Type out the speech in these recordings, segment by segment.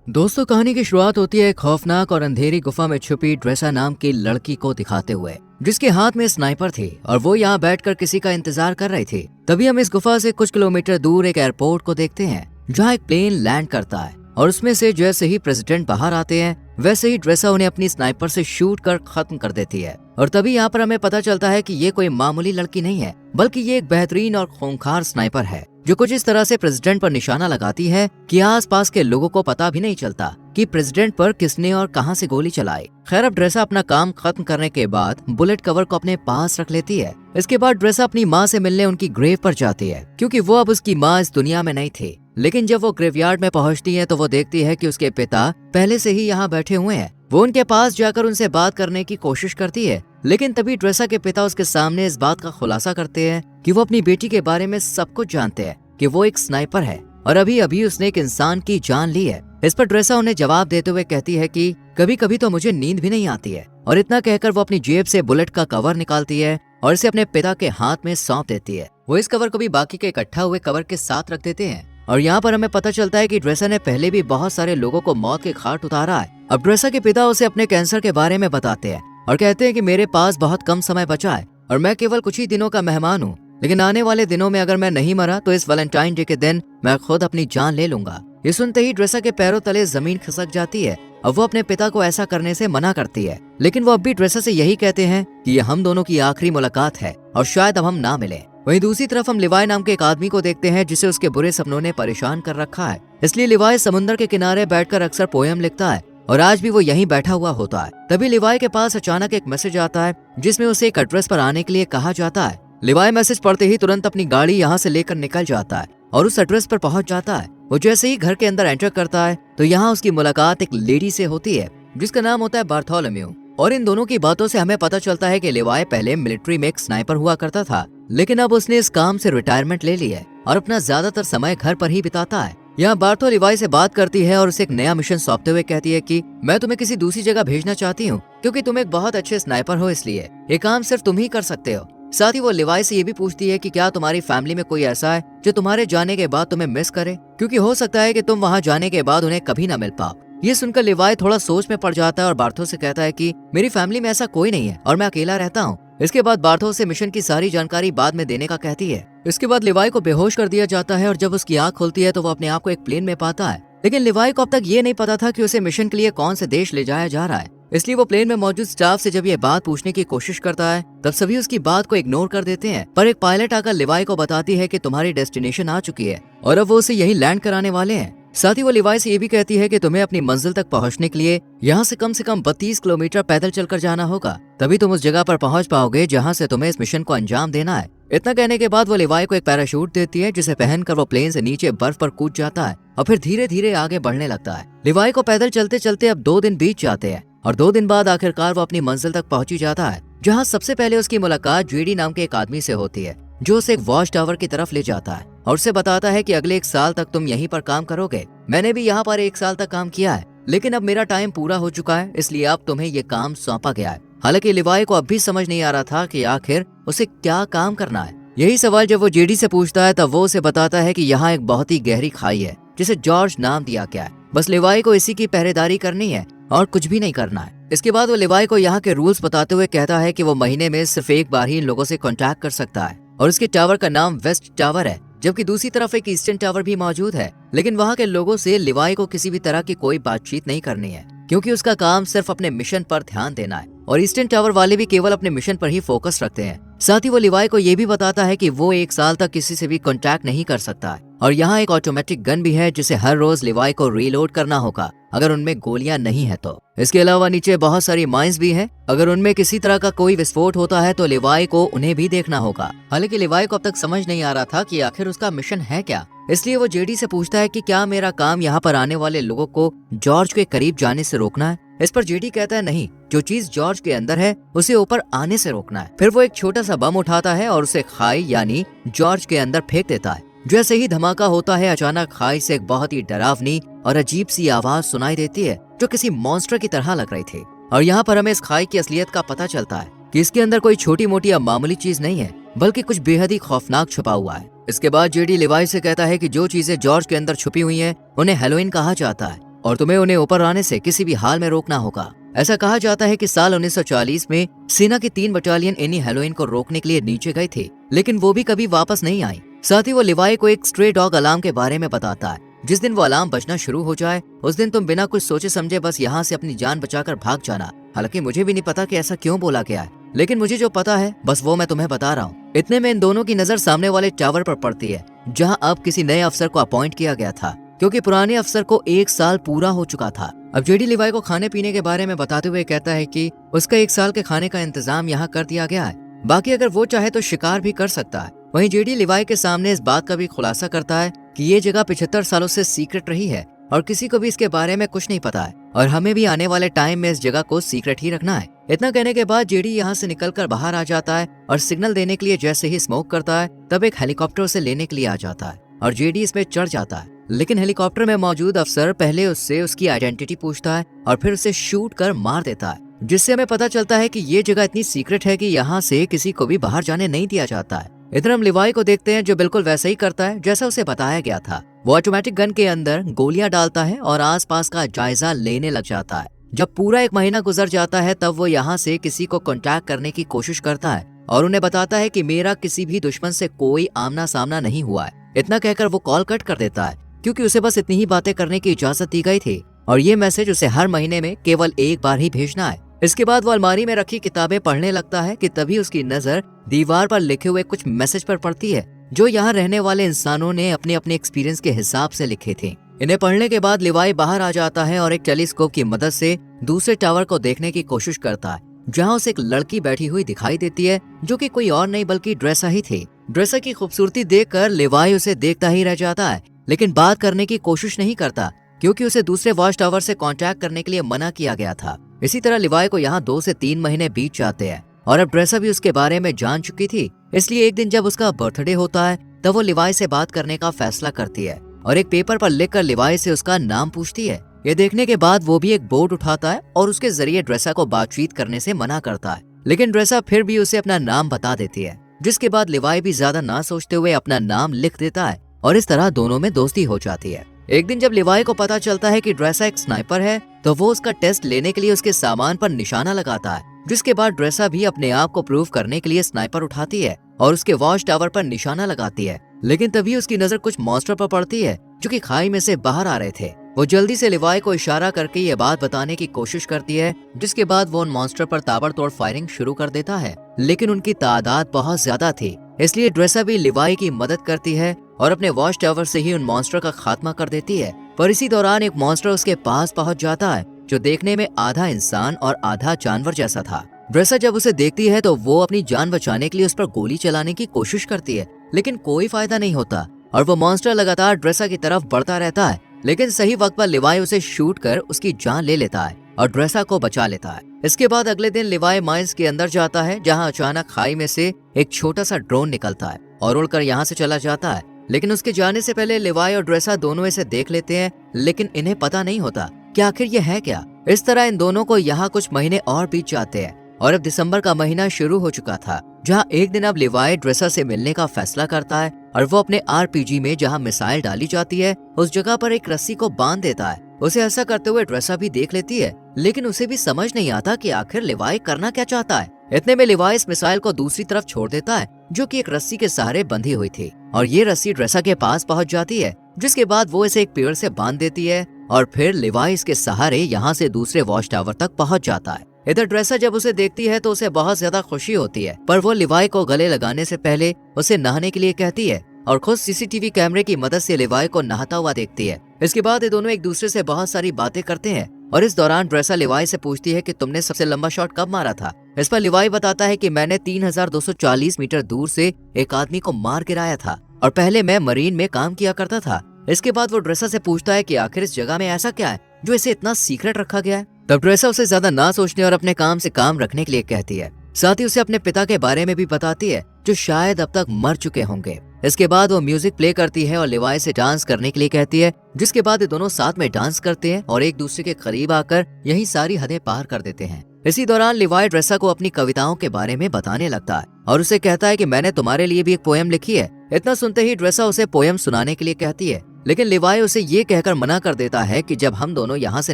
दोस्तों, कहानी की शुरुआत होती है एक खौफनाक और अंधेरी गुफा में छुपी ड्रेसा नाम की लड़की को दिखाते हुए, जिसके हाथ में स्नाइपर थी और वो यहाँ बैठकर किसी का इंतजार कर रही थी। तभी हम इस गुफा से कुछ किलोमीटर दूर एक एयरपोर्ट को देखते हैं, जहाँ एक प्लेन लैंड करता है और उसमें से जैसे ही प्रेसिडेंट बाहर आते हैं वैसे ही ड्रेसा उन्हें अपनी स्नाइपर से शूट कर खत्म कर देती है। और तभी यहाँ पर हमें पता चलता है कि ये कोई मामूली लड़की नहीं है, बल्कि ये एक बेहतरीन और खूंखार स्नाइपर है, जो कुछ इस तरह से प्रेसिडेंट पर निशाना लगाती है कि आसपास के लोगों को पता भी नहीं चलता कि प्रेसिडेंट पर किसने और कहां से गोली चलाई। खैर, अब ड्रेसा अपना काम खत्म करने के बाद बुलेट कवर को अपने पास रख लेती है। इसके बाद ड्रेसा अपनी माँ से मिलने उनकी ग्रेव पर जाती है, क्योंकि वो अब उसकी माँ इस दुनिया में नहीं थी। लेकिन जब वो ग्रेवयार्ड में पहुंचती है तो वो देखती है कि उसके पिता पहले से ही यहाँ बैठे हुए हैं। वो उनके पास जाकर उनसे बात करने की कोशिश करती है, लेकिन तभी ड्रेसा के पिता उसके सामने इस बात का खुलासा करते हैं कि वो अपनी बेटी के बारे में सब कुछ जानते हैं, कि वो एक स्नाइपर है और अभी अभी उसने एक इंसान की जान ली है। इस पर ड्रेसा उन्हें जवाब देते हुए कहती है कि कभी कभी तो मुझे नींद भी नहीं आती है। और इतना कहकर वो अपनी जेब से बुलेट का कवर निकालती है और इसे अपने पिता के हाथ में सौंप देती है। वो इस कवर को भी बाकी के इकट्ठा हुए कवर के साथ रख देते हैं। और यहाँ पर हमें पता चलता है कि ड्रेसा ने पहले भी बहुत सारे लोगों को मौत के घाट उतारा है। अब ड्रेसा के पिता उसे अपने कैंसर के बारे में बताते हैं और कहते हैं कि मेरे पास बहुत कम समय बचा है और मैं केवल कुछ ही दिनों का मेहमान हूँ, लेकिन आने वाले दिनों में अगर मैं नहीं मरा तो इस वैलेंटाइन डे के दिन मैं खुद अपनी जान ले लूंगा। ये सुनते ही ड्रेसा के पैरों तले जमीन खिसक जाती है। अब वो अपने पिता को ऐसा करने से मना करती है, लेकिन वो अब भी ड्रेसा से यही कहते हैं कि ये हम दोनों की आखिरी मुलाकात है और शायद अब हम ना मिले। वहीं दूसरी तरफ हम लिवाई नाम के एक आदमी को देखते हैं, जिसे उसके बुरे सपनों ने परेशान कर रखा है। इसलिए लिवाई समुद्र के किनारे बैठकर अक्सर पोयम लिखता है और आज भी वो यहीं बैठा हुआ होता है। तभी लिवाई के पास अचानक एक मैसेज आता है, जिसमें उसे एक एड्रेस पर आने के लिए कहा जाता है। लिवाई मैसेज पढ़ते ही तुरंत अपनी गाड़ी यहाँ से लेकर निकल जाता है और उस एड्रेस पर पहुंच जाता है। वो जैसे ही घर के अंदर एंटर करता है तो यहाँ उसकी मुलाकात एक लेडी से होती है, जिसका नाम होता है बार्थोलोम्यू। और इन दोनों की बातों से हमें पता चलता है कि लिवाई पहले मिलिट्री में एक स्नाइपर हुआ करता था, लेकिन अब उसने इस काम से रिटायरमेंट ले ली है और अपना ज्यादातर समय घर पर ही बिताता है। यहाँ बार्थो लिवाई से बात करती है और उसे एक नया मिशन सौंपते हुए कहती है कि मैं तुम्हें किसी दूसरी जगह भेजना चाहती हूँ, क्योंकि तुम एक बहुत अच्छे स्नाइपर हो, इसलिए ये काम सिर्फ तुम ही कर सकते हो। साथ ही वो लिवाई से ये भी पूछती है कि क्या तुम्हारी फैमिली में कोई ऐसा है जो तुम्हारे जाने के बाद तुम्हें मिस करे, क्योंकि हो सकता है कि तुम वहाँ जाने के बाद उन्हें कभी ना मिल पाओ। ये सुनकर लिवाई थोड़ा सोच में पड़ जाता है और बार्थो से कहता है कि मेरी फैमिली में ऐसा कोई नहीं है और मैं अकेला रहता हूँ। इसके बाद बार्थो से मिशन की सारी जानकारी बाद में देने का कहती है। इसके बाद लिवाई को बेहोश कर दिया जाता है और जब उसकी आंख खुलती है तो वो अपने आप को एक प्लेन में पाता है, लेकिन लिवाई को अब तक ये नहीं पता था कि उसे मिशन के लिए कौन से देश ले जाया जा रहा है। इसलिए वो प्लेन में मौजूद स्टाफ से जब ये बात पूछने की कोशिश करता है तब सभी उसकी बात को इग्नोर कर देते हैं। पर एक पायलट आकर लिवाई को बताती है कि तुम्हारी डेस्टिनेशन आ चुकी है और अब वो उसे यही लैंड कराने वाले हैं। साथ ही वो लिवाई से ये भी कहती है कि तुम्हें अपनी मंजिल तक पहुंचने के लिए यहाँ से कम 32 किलोमीटर पैदल चलकर जाना होगा, तभी तुम उस जगह पर पहुंच पाओगे जहाँ से तुम्हें इस मिशन को अंजाम देना है। इतना कहने के बाद वो लिवाई को एक पैराशूट देती है, जिसे पहनकर वो प्लेन से नीचे बर्फ पर कूद जाता है और फिर धीरे धीरे आगे बढ़ने लगता है। लिवाई को पैदल चलते चलते अब 2 दिन बीत जाते हैं और 2 दिन बाद आखिरकार वो अपनी मंजिल तक पहुंची जाता है, जहाँ सबसे पहले उसकी मुलाकात जेडी नाम के एक आदमी से होती है, जो उसे एक वॉच टावर की तरफ ले जाता है और उसे बताता है कि अगले 1 साल तक तुम यहीं पर काम करोगे। मैंने भी यहाँ पर 1 साल तक काम किया है, लेकिन अब मेरा टाइम पूरा हो चुका है, इसलिए अब तुम्हें ये काम सौंपा गया है। हालांकि लिवाई को अब भी समझ नहीं आ रहा था कि आखिर उसे क्या काम करना है। यही सवाल जब वो जेडी से पूछता है तब वो उसे बताता है कि यहाँ एक बहुत ही गहरी खाई है, जिसे जॉर्ज नाम दिया गया है। बस लिवाई को इसी की पहरेदारी करनी है और कुछ भी नहीं करना है। इसके बाद वो लिवाई को यहाँ के रूल्स बताते हुए कहता है कि वो महीने में सिर्फ 1 बार ही इन लोगों से कॉन्टैक्ट कर सकता है और उसके टावर का नाम वेस्ट टावर है, जबकि दूसरी तरफ एक ईस्टर्न टावर भी मौजूद है। लेकिन वहाँ के लोगों से लिवाई को किसी भी तरह की कोई बातचीत नहीं करनी है, क्योंकि उसका काम सिर्फ अपने मिशन पर ध्यान देना है और ईस्टर्न टावर वाले भी केवल अपने मिशन पर ही फोकस रखते हैं। साथ ही वो लिवाई को ये भी बताता है कि वो 1 साल तक किसी से भी कॉन्टैक्ट नहीं कर सकता है और यहाँ एक ऑटोमेटिक गन भी है, जिसे हर रोज लिवाई को रीलोड करना होगा अगर उनमें गोलियां नहीं है तो। इसके अलावा नीचे बहुत सारी माइंस भी हैं, अगर उनमें किसी तरह का कोई विस्फोट होता है तो लिवाई को उन्हें भी देखना होगा। हालांकि लिवाई को अब तक समझ नहीं आ रहा था कि आखिर उसका मिशन है क्या, इसलिए वो जेडी से पूछता है कि क्या मेरा काम यहाँ पर आने वाले लोगों को जॉर्ज के करीब जाने से रोकना है। इस पर जेडी कहता है नहीं, जो चीज जॉर्ज के अंदर है उसे ऊपर आने से रोकना है। फिर वो एक छोटा सा बम उठाता है और उसे खाई यानी जॉर्ज के अंदर फेंक देता है। जैसे ही धमाका होता है अचानक खाई से एक बहुत ही डरावनी और अजीब सी आवाज सुनाई देती है, जो किसी मॉन्स्टर की तरह लग रही थी। और यहाँ पर हमें इस खाई की असलियत का पता चलता है कि इसके अंदर कोई छोटी मोटी या मामूली चीज नहीं है, बल्कि कुछ बेहद ही खौफनाक छुपा हुआ है। इसके बाद जेडी लिवाई से कहता है कि जो चीजें जॉर्ज के अंदर छुपी हुई हैं, उन्हें हेलोइन कहा जाता है और तुम्हें उन्हें ऊपर आने से किसी भी हाल में रोकना होगा। ऐसा कहा जाता है कि साल 1940 में सेना की 3 बटालियन एनी हेलोइन को रोकने के लिए नीचे गए थे, लेकिन वो भी कभी वापस नहीं आई। साथ ही वो लिवाई को एक स्ट्रे डॉग अलार्म के बारे में बताता है। जिस दिन वो अलार्म बजना शुरू हो जाए उस दिन तुम बिना कुछ सोचे समझे बस यहाँ से अपनी जान बचाकर भाग जाना। हालांकि मुझे भी नहीं पता कि ऐसा क्यों बोला गया है, लेकिन मुझे जो पता है बस वो मैं तुम्हें बता रहा हूँ। इतने में इन दोनों की नजर सामने वाले टावर पर पड़ती है, जहाँ अब किसी नए अफसर को अपॉइंट किया गया था, क्योंकि पुराने अफसर को 1 साल पूरा हो चुका था। अब जेडी लिवाई को खाने पीने के बारे में बताते हुए कहता है कि उसका 1 साल के खाने का इंतजाम यहाँ कर दिया गया है, बाकी अगर वो चाहे तो शिकार भी कर सकता है। वहीं जेडी लिवाई के सामने इस बात का भी खुलासा करता है कि ये जगह 75 सालों से सीक्रेट रही है और किसी को भी इसके बारे में कुछ नहीं पता है, और हमें भी आने वाले टाइम में इस जगह को सीक्रेट ही रखना है। इतना कहने के बाद जेडी यहाँ से निकलकर बाहर आ जाता है और सिग्नल देने के लिए जैसे ही स्मोक करता है तब एक हेलीकॉप्टर उसे लेने के लिए आ जाता है और जेडी इसमें चढ़ जाता है। लेकिन हेलीकॉप्टर में मौजूद अफसर पहले उससे उसकी आइडेंटिटी पूछता है और फिर उसे शूट कर मार देता है, जिससे हमें पता चलता है कि ये जगह इतनी सीक्रेट है कि यहाँ से किसी को भी बाहर जाने नहीं दिया जाता है। इधर हम लिवाई को देखते हैं जो बिल्कुल वैसा ही करता है जैसा उसे बताया गया था। वो ऑटोमेटिक गन के अंदर गोलियां डालता है और आसपास का जायजा लेने लग जाता है। जब पूरा 1 महीना गुजर जाता है तब वो यहाँ से किसी को कांटेक्ट करने की कोशिश करता है और उन्हें बताता है कि मेरा किसी भी दुश्मन से कोई आमना सामना नहीं हुआ है। इतना कहकर वो कॉल कट कर देता है, क्योंकि उसे बस इतनी ही बातें करने की इजाजत दी गई थी और ये मैसेज उसे हर महीने में केवल 1 बार ही भेजना है। इसके बाद वो अलमारी में रखी किताबें पढ़ने लगता है कि तभी उसकी नजर दीवार पर लिखे हुए कुछ मैसेज पर पड़ती है, जो यहाँ रहने वाले इंसानों ने अपने अपने एक्सपीरियंस के हिसाब से लिखे थे। इन्हें पढ़ने के बाद लिवाई बाहर आ जाता है और एक टेलीस्कोप की मदद से दूसरे टावर को देखने की कोशिश करता है, जहाँ उसे एक लड़की बैठी हुई दिखाई देती है जो कि कोई और नहीं बल्कि ड्रेसा ही थी। ड्रेसा की खूबसूरती देखकर लिवाई उसे देखता ही रह जाता है, लेकिन बात करने की कोशिश नहीं करता क्योंकि उसे दूसरे वॉच टावर से कांटेक्ट करने के लिए मना किया गया था। इसी तरह लिवाई को यहाँ 2 से 3 महीने बीत जाते हैं और अब ड्रेसा भी उसके बारे में जान चुकी थी। इसलिए एक दिन जब उसका बर्थडे होता है तब वो लिवाई से बात करने का फैसला करती है और एक पेपर पर लिखकर लिवाई से उसका नाम पूछती है। ये देखने के बाद वो भी एक बोर्ड उठाता है और उसके जरिए ड्रेसा को बातचीत करने से मना करता है, लेकिन ड्रेसा फिर भी उसे अपना नाम बता देती है, जिसके बाद लिवाई भी ज्यादा ना सोचते हुए अपना नाम लिख देता है और इस तरह दोनों में दोस्ती हो जाती है। एक दिन जब लिवाई को पता चलता है कि ड्रेसा एक स्नाइपर है तो वो उसका टेस्ट लेने के लिए उसके सामान पर निशाना लगाता है, जिसके बाद ड्रेसा भी अपने आप को प्रूव करने के लिए स्नाइपर उठाती है और उसके वॉच टावर पर निशाना लगाती है। लेकिन तभी उसकी नजर कुछ मॉन्स्टर पर पड़ती है जो कि खाई में से बाहर आ रहे थे। वो जल्दी से लिवाई को इशारा करके ये बात बताने की कोशिश करती है, जिसके बाद वो उन मॉन्स्टर पर ताबड़तोड़ फायरिंग शुरू कर देता है, लेकिन उनकी तादाद बहुत ज्यादा थी, इसलिए ड्रेसा भी लिवाई की मदद करती है और अपने वॉच टावर से ही उन मॉन्स्टर का खात्मा कर देती है। पर इसी दौरान एक मॉन्स्टर उसके पास पहुंच जाता है जो देखने में आधा इंसान और आधा जानवर जैसा था। ड्रेसा जब उसे देखती है तो वो अपनी जान बचाने के लिए उस पर गोली चलाने की कोशिश करती है, लेकिन कोई फायदा नहीं होता और वो मॉन्स्टर लगातार ड्रेसा की तरफ बढ़ता रहता है। लेकिन सही वक्त पर लिवाई उसे शूट कर उसकी जान ले लेता है और ड्रेसा को बचा लेता है। इसके बाद अगले दिन लिवाई माइंस के अंदर जाता है, जहाँ अचानक खाई में से एक छोटा सा ड्रोन निकलता है और उड़कर यहाँ से चला जाता है। लेकिन उसके जाने से पहले लिवाई और ड्रेसा दोनों इसे देख लेते हैं, लेकिन इन्हें पता नहीं होता कि आखिर ये है क्या। इस तरह इन दोनों को यहाँ कुछ महीने और बीत जाते हैं और अब दिसंबर का महीना शुरू हो चुका था, जहाँ एक दिन अब लिवाई ड्रेसा से मिलने का फैसला करता है और वो अपने आरपीजी में जहाँ मिसाइल डाली जाती है उस जगह पर एक रस्सी को बांध देता है। उसे ऐसा करते हुए ड्रेसा भी देख लेती है, लेकिन उसे भी समझ नहीं आता कि आखिर लिवाई करना क्या चाहता है। इतने में लिवाई इस मिसाइल को दूसरी तरफ छोड़ देता है, जो कि एक रस्सी के सहारे बंधी हुई थी, और ये रस्सी ड्रेसा के पास पहुंच जाती है, जिसके बाद वो इसे एक पेड़ से बांध देती है और फिर लिवाई इसके सहारे यहाँ से दूसरे वॉच टावर तक पहुंच जाता है। इधर ड्रेसा जब उसे देखती है तो उसे बहुत ज्यादा खुशी होती है, पर वो लिवाई को गले लगाने से पहले उसे नहाने के लिए कहती है और खुद सीसीटीवी कैमरे की मदद से लिवाई को नहाता हुआ देखती है। इसके बाद ये दोनों एक दूसरे से बहुत सारी बातें करते हैं और इस दौरान ड्रेसा लिवाई से पूछती है कि तुमने सबसे लंबा शॉट कब मारा था। इस पर लिवाई बताता है कि मैंने 3240 मीटर दूर से एक आदमी को मार गिराया था और पहले मैं मरीन में काम किया करता था। इसके बाद वो ड्रेसा से पूछता है कि आखिर इस जगह में ऐसा क्या है जो इसे इतना सीक्रेट रखा गया है। तब ड्रेसा उसे ज्यादा ना सोचने और अपने काम से काम रखने के लिए कहती है। साथ ही उसे अपने पिता के बारे में भी बताती है, जो शायद अब तक मर चुके होंगे। इसके बाद वो म्यूजिक प्ले करती है और लिवाई से डांस करने के लिए कहती है, जिसके बाद ये दोनों साथ में डांस करते हैं और एक दूसरे के करीब आकर यही सारी हदें पार कर देते हैं। इसी दौरान लिवाई ड्रेसा को अपनी कविताओं के बारे में बताने लगता है और उसे कहता है कि मैंने तुम्हारे लिए भी एक पोयम लिखी है। इतना सुनते ही ड्रेसा उसे पोयम सुनाने के लिए कहती है, लेकिन लिवाई उसे ये कहकर मना कर देता है कि जब हम दोनों यहाँ से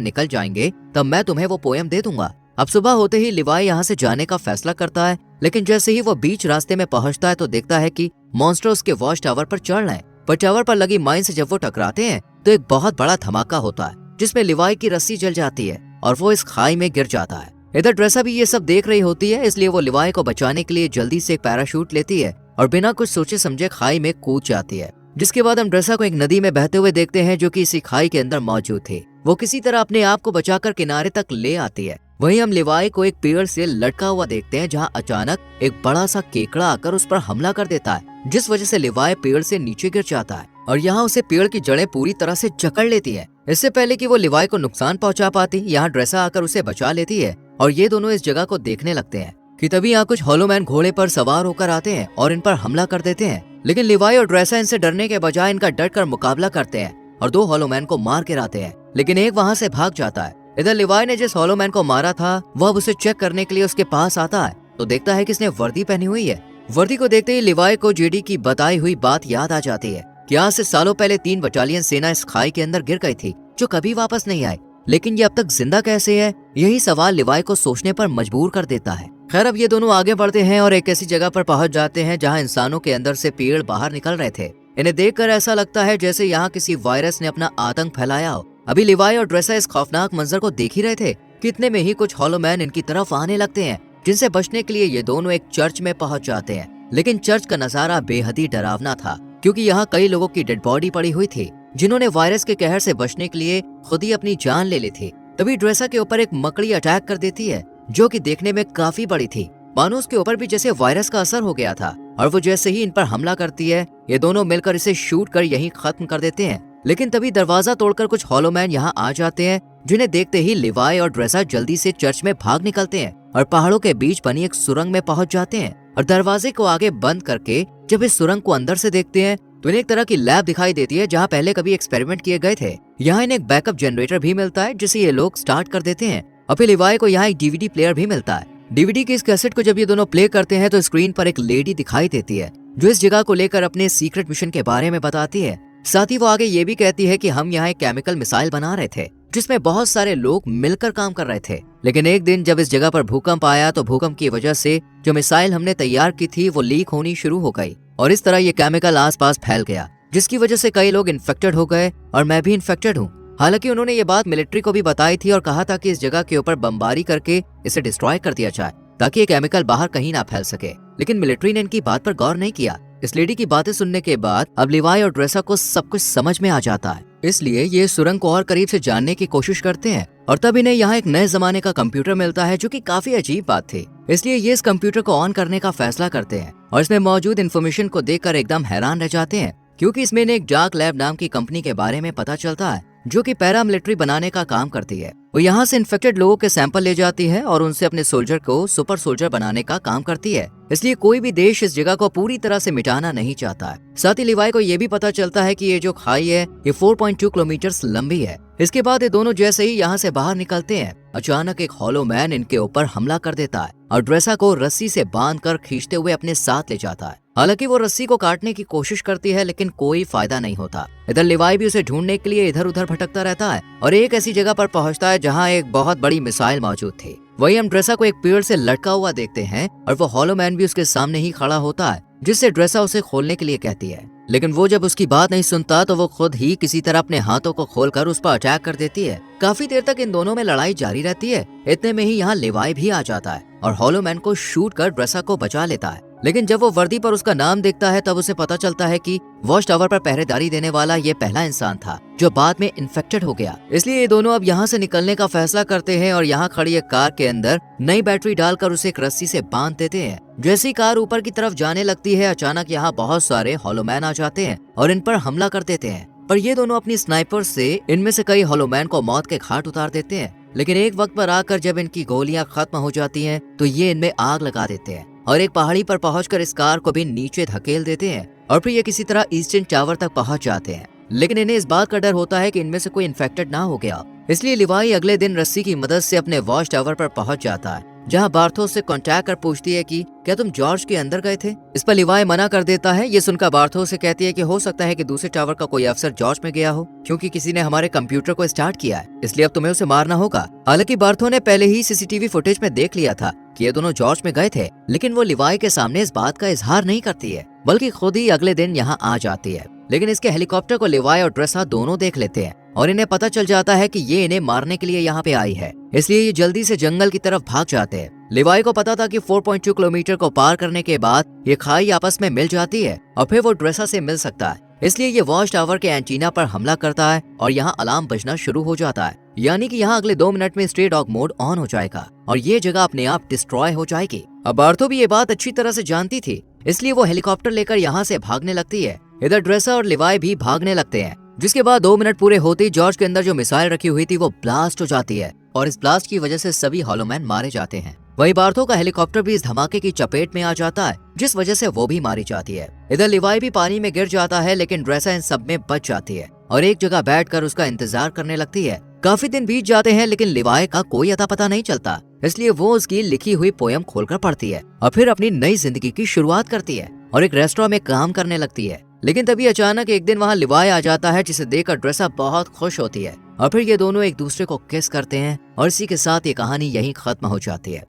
निकल जाएंगे तब मैं तुम्हें वो पोएम दे दूंगा। अब सुबह होते ही लिवाई यहाँ से जाने का फैसला करता है, लेकिन जैसे ही वो बीच रास्ते में पहुंचता है तो देखता है कि मॉन्स्टर उसके वॉच टावर पर चढ़ रहे हैं। पर टावर पर लगी माइन से जब वो टकराते हैं तो एक बहुत बड़ा धमाका होता है जिसमें लिवाई की रस्सी जल जाती है और वो इस खाई में गिर जाता है। इधर ड्रेसा भी ये सब देख रही होती है, इसलिए वो लिवाई को बचाने के लिए जल्दी से एक पैराशूट लेती है और बिना कुछ सोचे समझे खाई में कूद जाती है। जिसके बाद हम ड्रेसा को एक नदी में बहते हुए देखते हैं जो कि इसी खाई के अंदर मौजूद थी। वो किसी तरह अपने आप को बचाकर किनारे तक ले आती है। वहीं हम लिवाई को एक पेड़ से लटका हुआ देखते हैं जहाँ अचानक एक बड़ा सा केकड़ा आकर उस पर हमला कर देता है, जिस वजह से लिवाई पेड़ से नीचे गिर जाता है और यहाँ उसे पेड़ की जड़ें पूरी तरह से जकड़ लेती है। इससे पहले कि वो लिवाई को नुकसान पहुंचा पाती, यहाँ ड्रेसा आकर उसे बचा लेती है और ये दोनों इस जगह को देखने लगते हैं कि तभी यहाँ कुछ हॉलोमैन घोड़े पर सवार होकर आते हैं और इन पर हमला कर देते हैं। लेकिन लिवाई और ड्रेसा इनसे डरने के बजाय इनका डट कर मुकाबला करते हैं और 2 हॉलोमैन को मार गिराते हैं, लेकिन एक वहाँ से भाग जाता है। इधर लिवाई ने जिस हॉलोमैन को मारा था वह अब उसे चेक करने के लिए उसके पास आता है तो देखता है कि इसने वर्दी पहनी हुई है। वर्दी को देखते ही लिवाई को जेडी की बताई हुई बात याद आ जाती है कि आज से सालों पहले 3 बटालियन सेना इस खाई के अंदर गिर गई थी जो कभी वापस नहीं आई, लेकिन ये अब तक जिंदा कैसे है? यही सवाल लिवाई को सोचने पर मजबूर कर देता है। खैर अब ये दोनों आगे बढ़ते हैं और एक ऐसी जगह पर पहुंच जाते हैं जहां इंसानों के अंदर से पेड़ बाहर निकल रहे थे। इन्हें देखकर ऐसा लगता है जैसे यहाँ किसी वायरस ने अपना आतंक फैलाया हो। अभी लिवाई और ड्रेसा इस खौफनाक मंजर को देख ही रहे थे, कितने में ही कुछ हॉलोमैन इनकी तरफ आने लगते हैं, जिनसे बचने के लिए ये दोनों एक चर्च में पहुंच जाते हैं। लेकिन चर्च का नजारा बेहद ही डरावना था क्योंकि यहाँ कई लोगों की डेड बॉडी पड़ी हुई थी जिन्होंने वायरस के कहर से बचने के लिए खुद ही अपनी जान ले ली थी। तभी ड्रेसा के ऊपर एक मकड़ी अटैक कर देती है जो कि देखने में काफी बड़ी थी, मानो उसके ऊपर भी जैसे वायरस का असर हो गया था और वो जैसे ही इन पर हमला करती है ये दोनों मिलकर इसे शूट कर यहीं खत्म कर देते हैं। लेकिन तभी दरवाजा तोड़कर कुछ हॉलोमैन यहाँ आ जाते हैं, जिन्हें देखते ही लिवाई और ड्रेसा जल्दी से चर्च में भाग निकलते हैं और पहाड़ों के बीच बनी एक सुरंग में पहुंच जाते हैं और दरवाजे को आगे बंद करके जब इस सुरंग को अंदर से देखते हैं तो इन्हें एक तरह की लैब दिखाई देती है जहाँ पहले कभी एक्सपेरिमेंट किए गए थे। यहाँ इन्हें एक बैकअप जनरेटर भी मिलता है जिसे ये लोग स्टार्ट कर देते हैं और फिर लिवाई को यहाँ एक डीवीडी प्लेयर भी मिलता है। डीवीडी की इस कैसेट को जब ये दोनों प्ले करते हैं तो स्क्रीन पर एक लेडी दिखाई देती है जो इस जगह को लेकर अपने सीक्रेट मिशन के बारे में बताती है। साथ ही वो आगे ये भी कहती है कि हम यहाँ एक केमिकल मिसाइल बना रहे थे जिसमें बहुत सारे लोग मिलकर काम कर रहे थे, लेकिन एक दिन जब इस जगह पर भूकंप आया तो भूकंप की वजह से जो मिसाइल हमने तैयार की थी वो लीक होनी शुरू हो गई और इस तरह ये केमिकल आसपास फैल गया, जिसकी वजह से कई लोग इन्फेक्टेड हो गए और मैं भी इन्फेक्टेड हूँ। हालांकि उन्होंने ये बात मिलिट्री को भी बताई थी और कहा था कि इस जगह के ऊपर बमबारी करके इसे डिस्ट्रॉय कर दिया जाए ताकि ये केमिकल बाहर कहीं ना फैल सके, लेकिन मिलिट्री ने इनकी बात पर गौर नहीं किया। इस लेडी की बातें सुनने के बाद अब लिवाई और ड्रेसा को सब कुछ समझ में आ जाता है, इसलिए ये सुरंग को और करीब से जानने की कोशिश करते हैं और तब इन्हें यहाँ एक नए जमाने का कंप्यूटर मिलता है जो कि काफी अजीब बात थी। इसलिए ये इस कंप्यूटर को ऑन करने का फैसला करते हैं और इसमें मौजूद इन्फॉर्मेशन को देखकर एकदम हैरान रह जाते हैं क्योंकि इसमें इन्हें एक डार्क लैब नाम की कंपनी के बारे में पता चलता है जो कि पैरामिलिट्री बनाने का काम करती है। वो यहाँ से इन्फेक्टेड लोगों के सैंपल ले जाती है और उनसे अपने सोल्जर को सुपर सोल्जर बनाने का काम करती है, इसलिए कोई भी देश इस जगह को पूरी तरह से मिटाना नहीं चाहता है। साथ ही लिवाई को ये भी पता चलता है कि ये जो खाई है ये 4.2 किलोमीटर लंबी है। इसके बाद ये दोनों जैसे ही यहाँ से बाहर निकलते हैं अचानक एक हॉलो मैन इनके ऊपर हमला कर देता है और ड्रेसा को रस्सी से बांधकर खींचते हुए अपने साथ ले जाता है। हालांकि वो रस्सी को काटने की कोशिश करती है लेकिन कोई फायदा नहीं होता। इधर लिवाई भी उसे ढूंढने के लिए इधर उधर भटकता रहता है और एक ऐसी जगह पर पहुंचता है जहां एक बहुत बड़ी मिसाइल मौजूद थी। वहीं हम ड्रेसा को एक पेड़ से लटका हुआ देखते हैं और वो हॉलो मैन भी उसके सामने ही खड़ा होता है, जिससे ड्रेसा उसे खोलने के लिए कहती है, लेकिन वो जब उसकी बात नहीं सुनता तो वो खुद ही किसी तरह अपने हाथों को खोलकर उस पर अटैक कर देती है। काफी देर तक इन दोनों में लड़ाई जारी रहती है। इतने में ही यहाँ लिवाई भी आ जाता है और हॉलो मैन को शूट कर ड्रेसा को बचा लेता है, लेकिन जब वो वर्दी पर उसका नाम देखता है तब उसे पता चलता है कि वॉच टावर पर पहरेदारी देने वाला ये पहला इंसान था जो बाद में इन्फेक्टेड हो गया। इसलिए ये दोनों अब यहाँ से निकलने का फैसला करते हैं और यहाँ खड़ी एक कार के अंदर नई बैटरी डालकर उसे एक रस्सी से बांध देते हैं। जैसी कार ऊपर की तरफ जाने लगती है अचानक यहाँ बहुत सारे हॉलोमैन आ जाते हैं और इन पर हमला कर देते हैं, पर ये दोनों अपनी स्नाइपर से इनमें से कई हॉलोमैन को मौत के घाट उतार देते हैं। लेकिन एक वक्त पर आकर जब इनकी गोलियां खत्म हो जाती हैं तो ये इनमें आग लगा देते हैं और एक पहाड़ी पर पहुंचकर इस कार को भी नीचे धकेल देते हैं और फिर ये किसी तरह ईस्टर्न टावर तक पहुंच जाते हैं। लेकिन इन्हें इस बात का डर होता है कि इनमें से कोई इन्फेक्टेड ना हो गया, इसलिए लिवाई अगले दिन रस्सी की मदद से अपने वॉच टावर पर पहुंच जाता है जहाँ बार्थो से कांटेक्ट कर पूछती है कि क्या तुम जॉर्ज के अंदर गए थे। इस पर लिवाई मना कर देता है। ये सुनकर बार्थो से कहती है कि हो सकता है कि दूसरे टावर का कोई अफसर जॉर्ज में गया हो, क्योंकि किसी ने हमारे कंप्यूटर को स्टार्ट किया है, इसलिए अब तुम्हें उसे मारना होगा। हालांकि बार्थो ने पहले ही सीसीटीवी फुटेज में देख लिया था कि ये दोनों जॉर्ज में गए थे, लेकिन वो लिवाई के सामने इस बात का इजहार नहीं करती है, बल्कि खुद ही अगले दिन यहाँ आ जाती है। लेकिन इसके हेलीकॉप्टर को लिवाई और ड्रेसा दोनों देख लेते हैं और इन्हें पता चल जाता है कि ये इन्हें मारने के लिए यहाँ पे आई है, इसलिए ये जल्दी से जंगल की तरफ भाग जाते हैं। लिवाई को पता था कि 4.2 किलोमीटर को पार करने के बाद ये खाई आपस में मिल जाती है और फिर वो ड्रेसा से मिल सकता है, इसलिए ये वॉच टावर के एंटीना पर हमला करता है और यहाँ अलार्म बजना शुरू हो जाता है, यानी कि यहाँ अगले 2 मिनट में स्ट्रे डॉग मोड ऑन हो जाएगा और ये जगह अपने आप डिस्ट्रॉय हो जाएगी। अब बार्थो भी ये बात अच्छी तरह से जानती थी, इसलिए वो हेलीकॉप्टर लेकर यहाँ से भागने लगती है। इधर ड्रेसा और लिवाई भी भागने लगते हैं, जिसके बाद 2 मिनट पूरे होते ही जॉर्ज के अंदर जो मिसाइल रखी हुई थी वो ब्लास्ट हो जाती है और इस ब्लास्ट की वजह से सभी हॉलोमैन मारे जाते हैं। वही बार्थो का हेलीकॉप्टर भी इस धमाके की चपेट में आ जाता है, जिस वजह से वो भी मारी जाती है। इधर लिवाई भी पानी में गिर जाता है, लेकिन ड्रेसा इन सब में बच जाती है और एक जगह बैठकर उसका इंतजार करने लगती है। काफी दिन बीत जाते हैं, लेकिन लिवाई का कोई अता पता नहीं चलता, इसलिए वो उसकी लिखी हुई पोयम खोलकर पढ़ती है और फिर अपनी नई जिंदगी की शुरुआत करती है और एक रेस्टोरेंट में काम करने लगती है। लेकिन तभी अचानक एक दिन वहाँ लिवाई आ जाता है, जिसे देखकर ड्रेसा बहुत खुश होती है और फिर ये दोनों एक दूसरे को किस करते हैं और इसी के साथ ये कहानी यहीं खत्म हो जाती है।